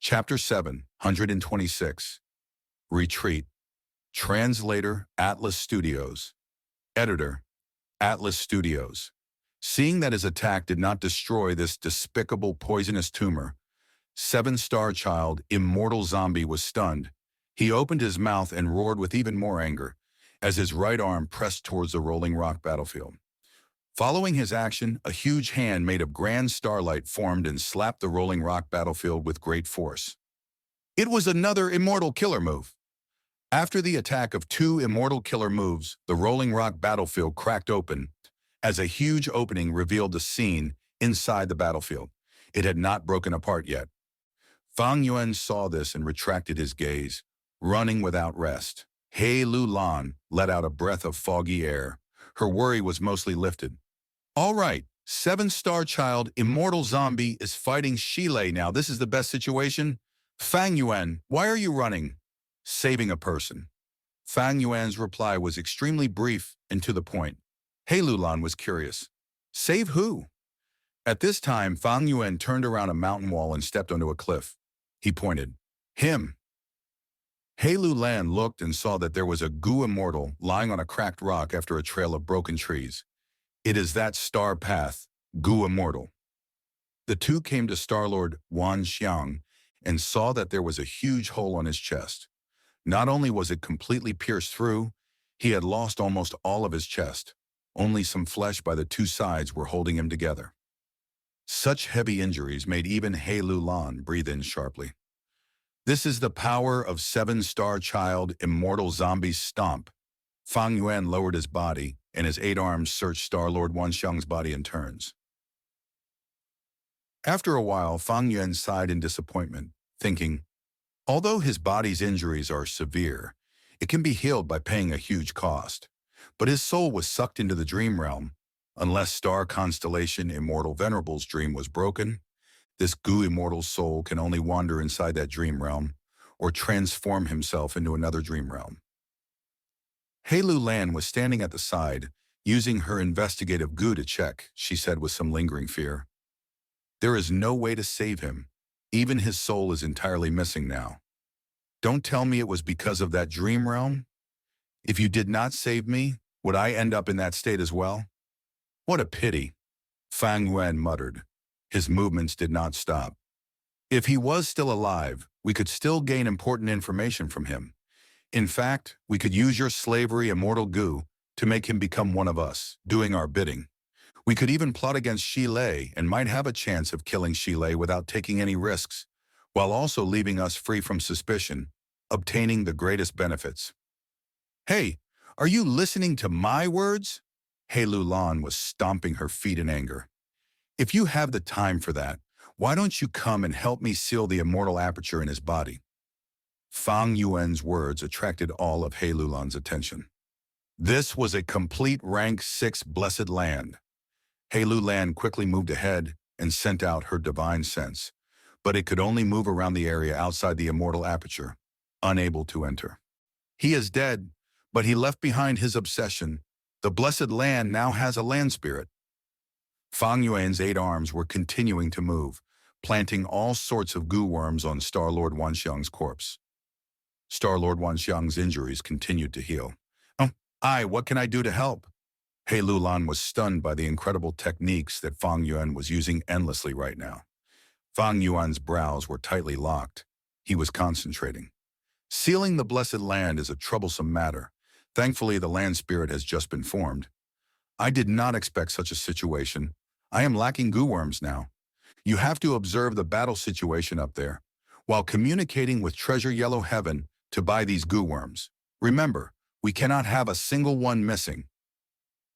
Chapter 726. Retreat. Translator, Atlas Studios. Editor, Atlas Studios. Seeing that his attack did not destroy this despicable poisonous tumor, Seven-Star Child, Immortal Zombie, was stunned. He opened his mouth and roared with even more anger as his right arm pressed towards the rolling rock battlefield. Following his action, a huge hand made of grand starlight formed and slapped the rolling rock battlefield with great force. It was another immortal killer move. After the attack of two immortal killer moves, the rolling rock battlefield cracked open as a huge opening revealed the scene inside the battlefield. It had not broken apart yet. Fang Yuan saw this and retracted his gaze, running without rest. He Lu Lan let out a breath of foggy air. Her worry was mostly lifted. All right, Seven-Star Child, Immortal Zombie, is fighting Shilei now. This is the best situation. Fang Yuan, why are you running? Saving a person. Fang Yuan's reply was extremely brief and to the point. He Lu Lan was curious. Save who? At this time, Fang Yuan turned around a mountain wall and stepped onto a cliff. He pointed. Him. He Lu Lan looked and saw that there was a Gu Immortal lying on a cracked rock after a trail of broken trees. It is that star path, Gu Immortal. The two came to Star-Lord Wan Xiang and saw that there was a huge hole on his chest. Not only was it completely pierced through, he had lost almost all of his chest. Only some flesh by the two sides were holding him together. Such heavy injuries made even He Lu Lan breathe in sharply. This is the power of Seven-Star Child, Immortal Zombie Stomp. Fang Yuan lowered his body, and his 8 arms searched Star-Lord Wan Xiang's body in turns. After a while, Fang Yuan sighed in disappointment, thinking, although his body's injuries are severe, it can be healed by paying a huge cost. But his soul was sucked into the dream realm. Unless Star Constellation Immortal Venerable's dream was broken, this Gu Immortal's soul can only wander inside that dream realm or transform himself into another dream realm. He Lu Lan was standing at the side, using her investigative Gu to check, she said with some lingering fear. There is no way to save him. Even his soul is entirely missing now. Don't tell me it was because of that dream realm? If you did not save me, would I end up in that state as well? What a pity, Fang Yuan muttered. His movements did not stop. If he was still alive, we could still gain important information from him. In fact, we could use your slavery Immortal Gu to make him become one of us, doing our bidding. We could even plot against Shilei and might have a chance of killing Shilei without taking any risks, while also leaving us free from suspicion, obtaining the greatest benefits. Hey, are you listening to my words? He Lu Lan was stomping her feet in anger. If you have the time for that, why don't you come and help me seal the immortal aperture in his body? Fang Yuan's words attracted all of He Lu Lan's attention. This was a complete rank 6 blessed land. He Lu Lan quickly moved ahead and sent out her divine sense, but it could only move around the area outside the immortal aperture, unable to enter. He is dead, but he left behind his obsession. The blessed land now has a land spirit. Fang Yuan's 8 arms were continuing to move, planting all sorts of Gu worms on Star-Lord Wan Xiang's corpse. Star-Lord Wan Xiang's injuries continued to heal. What can I do to help? He Lu Lan was stunned by the incredible techniques that Fang Yuan was using endlessly right now. Fang Yuan's brows were tightly locked. He was concentrating. Sealing the blessed land is a troublesome matter. Thankfully, the land spirit has just been formed. I did not expect such a situation. I am lacking Gu worms now. You have to observe the battle situation up there, while communicating with Treasure Yellow Heaven to buy these Gu worms. Remember, we cannot have a single one missing.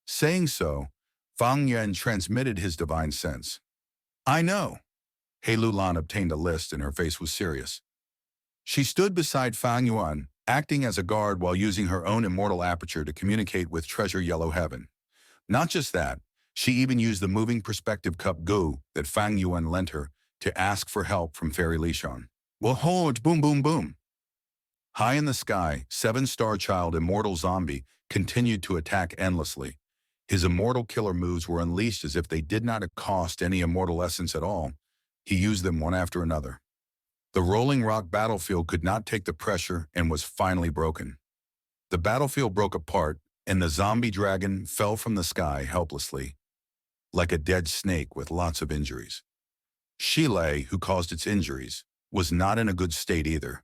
Saying so, Fang Yuan transmitted his divine sense. I know. He Lu Lan obtained a list and her face was serious. She stood beside Fang Yuan, acting as a guard while using her own immortal aperture to communicate with Treasure Yellow Heaven. Not just that, she even used the moving perspective cup Gu that Fang Yuan lent her to ask for help from Fairy Lishan. Well, hold, boom, boom, boom. High in the sky, Seven-Star Child Immortal Zombie continued to attack endlessly. His immortal killer moves were unleashed as if they did not cost any immortal essence at all. He used them one after another. The rolling rock battlefield could not take the pressure and was finally broken. The battlefield broke apart, and the zombie dragon fell from the sky helplessly, like a dead snake with lots of injuries. Shile, who caused its injuries, was not in a good state either.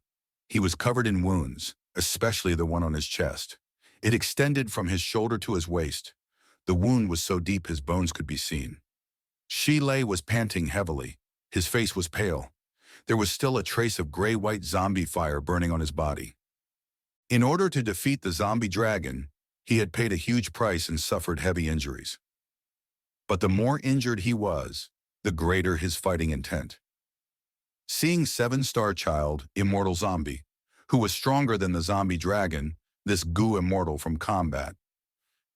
He was covered in wounds, especially the one on his chest. It extended from his shoulder to his waist. The wound was so deep his bones could be seen. Shile was panting heavily. His face was pale. There was still a trace of gray-white zombie fire burning on his body. In order to defeat the zombie dragon, he had paid a huge price and suffered heavy injuries. But the more injured he was, the greater his fighting intent. Seeing Seven-Star Child, Immortal Zombie, who was stronger than the zombie dragon, this goo immortal from combat.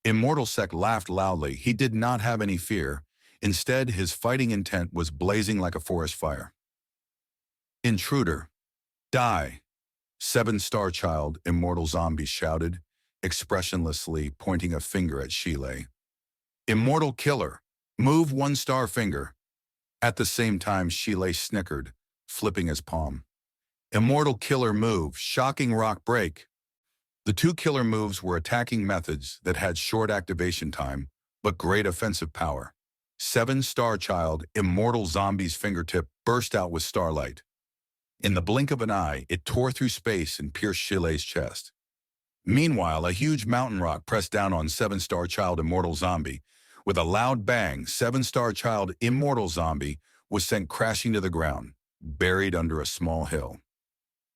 Immortal Sek laughed loudly. He did not have any fear. Instead, his fighting intent was blazing like a forest fire. Intruder, die! Seven-Star Child, Immortal Zombie shouted, expressionlessly pointing a finger at Shile. Immortal Killer, move one star finger. At the same time, Shile snickered, flipping his palm. Immortal Killer move, shocking rock break. The two killer moves were attacking methods that had short activation time, but great offensive power. Seven-Star Child, Immortal Zombie's fingertip burst out with starlight. In the blink of an eye, it tore through space and pierced Shile's chest. Meanwhile, a huge mountain rock pressed down on Seven-Star Child, Immortal Zombie. With a loud bang, Seven-Star Child, Immortal Zombie was sent crashing to the ground, buried under a small hill.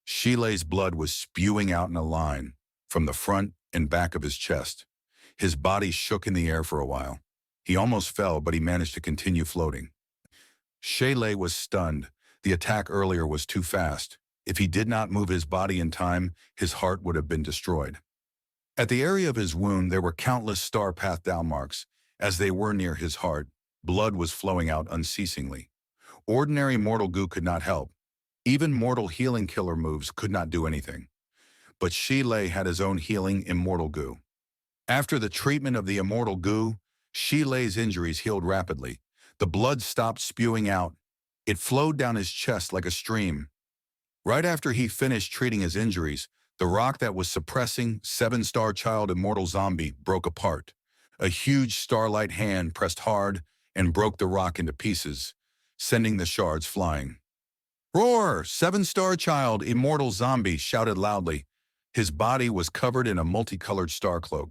Shile's blood was spewing out in a line from the front and back of his chest. His body shook in the air for a while. He almost fell, but he managed to continue floating. Shile was stunned. The attack earlier was too fast. If he did not move his body in time, his heart would have been destroyed. At the area of his wound, there were countless star path down marks. As they were near his heart, blood was flowing out unceasingly. Ordinary mortal goo could not help. Even mortal healing killer moves could not do anything. But Shile had his own healing immortal goo. After the treatment of the immortal goo, Shile's injuries healed rapidly. The blood stopped spewing out. It flowed down his chest like a stream. Right after he finished treating his injuries, the rock that was suppressing Seven-Star Child Immortal Zombie broke apart. A huge starlight hand pressed hard and broke the rock into pieces, sending the shards flying. Roar! Seven-Star Child Immortal Zombie shouted loudly. His body was covered in a multicolored star cloak.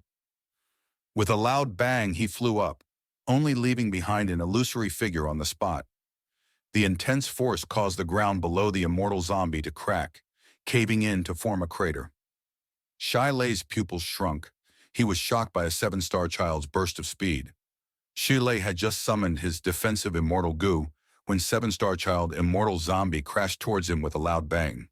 With a loud bang, he flew up, only leaving behind an illusory figure on the spot. The intense force caused the ground below the immortal zombie to crack, caving in to form a crater. Shile's pupils shrunk. He was shocked by a Seven-Star Child's burst of speed. Shile had just summoned his defensive immortal goo when Seven-Star Child Immortal Zombie crashed towards him with a loud bang.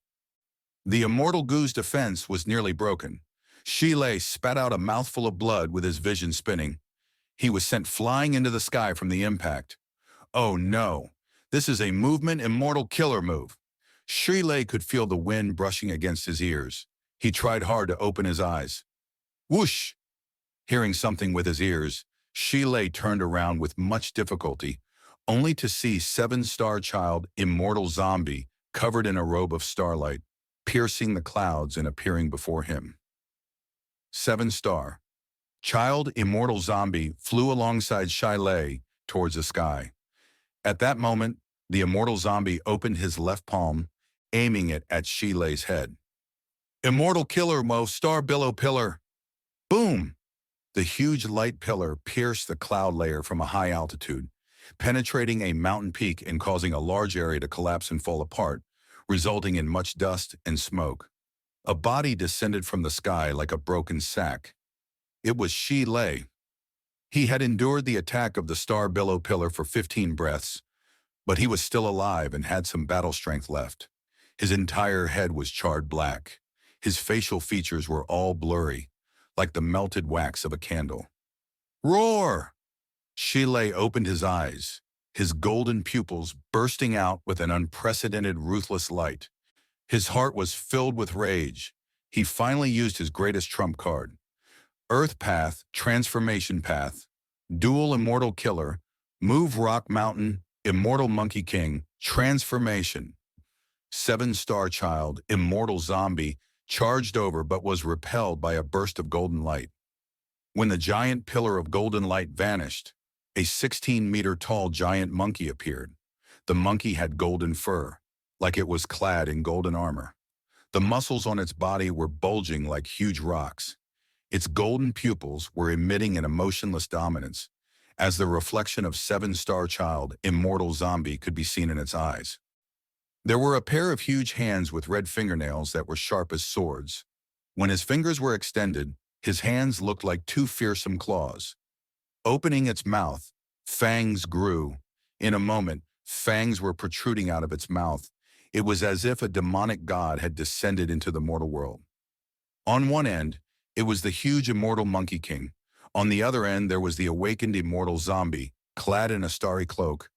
The immortal goo's defense was nearly broken. Shile spat out a mouthful of blood with his vision spinning. He was sent flying into the sky from the impact. Oh no! This is a movement immortal killer move. Shile could feel the wind brushing against his ears. He tried hard to open his eyes. Whoosh! Hearing something with his ears, Shile turned around with much difficulty, only to see Seven-Star Child Immortal Zombie covered in a robe of starlight, piercing the clouds and appearing before him. Seven-Star Child Immortal Zombie flew alongside Shile towards the sky. At that moment, the immortal zombie opened his left palm, aiming it at Shile's head. Immortal Killer Mo Star Billow Pillar! Boom! The huge light pillar pierced the cloud layer from a high altitude, penetrating a mountain peak and causing a large area to collapse and fall apart, resulting in much dust and smoke. A body descended from the sky like a broken sack. It was Shile. He had endured the attack of the Star Billow Pillar for 15 breaths, but he was still alive and had some battle strength left. His entire head was charred black. His facial features were all blurry, like the melted wax of a candle. Roar! Shile opened his eyes, his golden pupils bursting out with an unprecedented ruthless light. His heart was filled with rage. He finally used his greatest trump card. Earth Path, Transformation Path, Dual Immortal Killer, Move Rock Mountain, Immortal Monkey King, Transformation. Seven-star child, immortal zombie, charged over but was repelled by a burst of golden light. When the giant pillar of golden light vanished, a 16-meter-tall giant monkey appeared. The monkey had golden fur, like it was clad in golden armor. The muscles on its body were bulging like huge rocks. Its golden pupils were emitting an emotionless dominance, as the reflection of seven-star child, immortal zombie, could be seen in its eyes. There were a pair of huge hands with red fingernails that were sharp as swords. When his fingers were extended, his hands looked like two fearsome claws. Opening its mouth, fangs grew. In a moment, fangs were protruding out of its mouth. It was as if a demonic god had descended into the mortal world. On one end, it was the huge immortal Monkey King. On the other end, there was the awakened immortal zombie, clad in a starry cloak.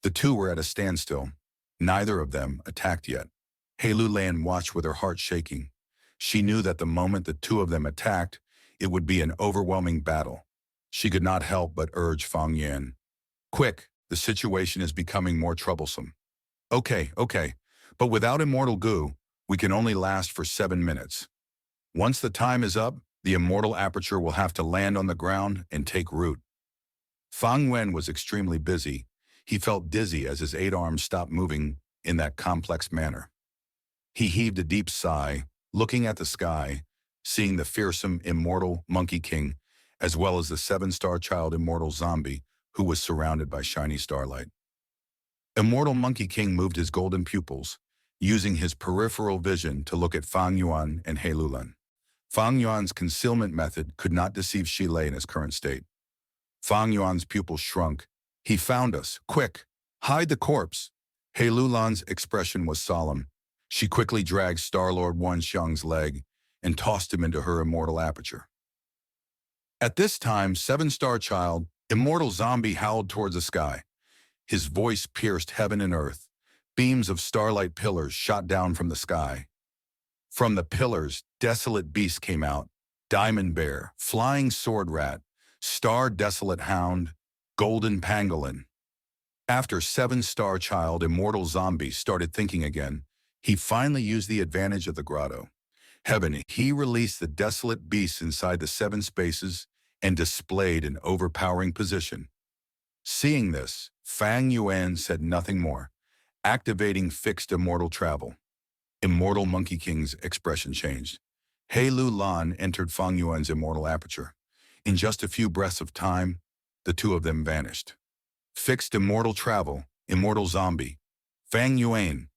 The two were at a standstill. Neither of them attacked yet. Heilu lay and watched with her heart shaking. She knew that the moment the two of them attacked, it would be an overwhelming battle. She could not help but urge Fang Yuan. Quick, the situation is becoming more troublesome. Okay, but without immortal goo, we can only last for 7 minutes. Once the time is up, the immortal aperture will have to land on the ground and take root. Fang Yuan was extremely busy. He felt dizzy as his 8 arms stopped moving in that complex manner. He heaved a deep sigh, looking at the sky, seeing the fearsome immortal Monkey King, as well as the 7-star child immortal zombie, who was surrounded by shiny starlight. Immortal Monkey King moved his golden pupils, using his peripheral vision to look at Fang Yuan and Heilulan. Fang Yuan's concealment method could not deceive Shilei in his current state. Fang Yuan's pupils shrunk. He found us. Quick, hide the corpse. Heilulan's expression was solemn. She quickly dragged Star-Lord Wan Xiang's leg and tossed him into her immortal aperture. At this time, 7-star child, immortal zombie, howled towards the sky. His voice pierced heaven and earth. Beams of starlight pillars shot down from the sky. From the pillars, desolate beasts came out: diamond bear, flying sword rat, star desolate hound, golden pangolin. After 7-star child, immortal zombie, started thinking again, he finally used the advantage of the grotto. Heaven, he released the desolate beasts inside the 7 spaces and displayed an overpowering position. Seeing this, Fang Yuan said nothing more, activating fixed immortal travel. Immortal Monkey King's expression changed. Heilulan entered Fang Yuan's immortal aperture. In just a few breaths of time, the two of them vanished. Fixed immortal travel, immortal zombie, Fang Yuan.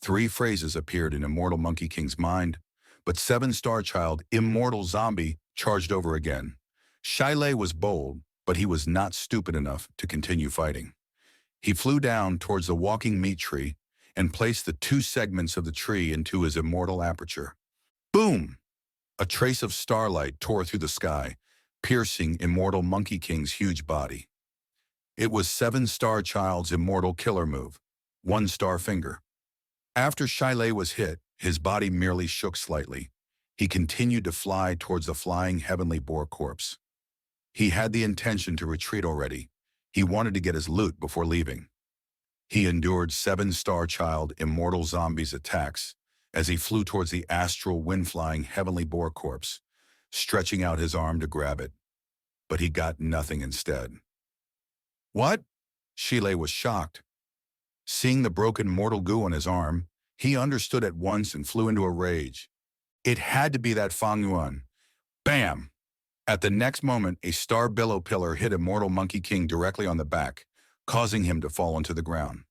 3 phrases appeared in immortal Monkey King's mind, but 7-star child, immortal zombie, charged over again. Shilei was bold, but he was not stupid enough to continue fighting. He flew down towards the walking meat tree and placed the 2 segments of the tree into his immortal aperture. Boom! A trace of starlight tore through the sky, piercing immortal Monkey King's huge body. It was 7-star child's immortal killer move, 1-star finger. After Shilei was hit, his body merely shook slightly. He continued to fly towards the flying heavenly boar corpse. He had the intention to retreat already. He wanted to get his loot before leaving. He endured 7-star child immortal zombie's attacks as he flew towards the astral wind-flying heavenly boar corpse, stretching out his arm to grab it. But he got nothing instead. What? Shilei was shocked. Seeing the broken mortal goo on his arm, he understood at once and flew into a rage. It had to be that Fang Yuan. Bam! At the next moment, a star billow pillar hit immortal Monkey King directly on the back, causing him to fall onto the ground.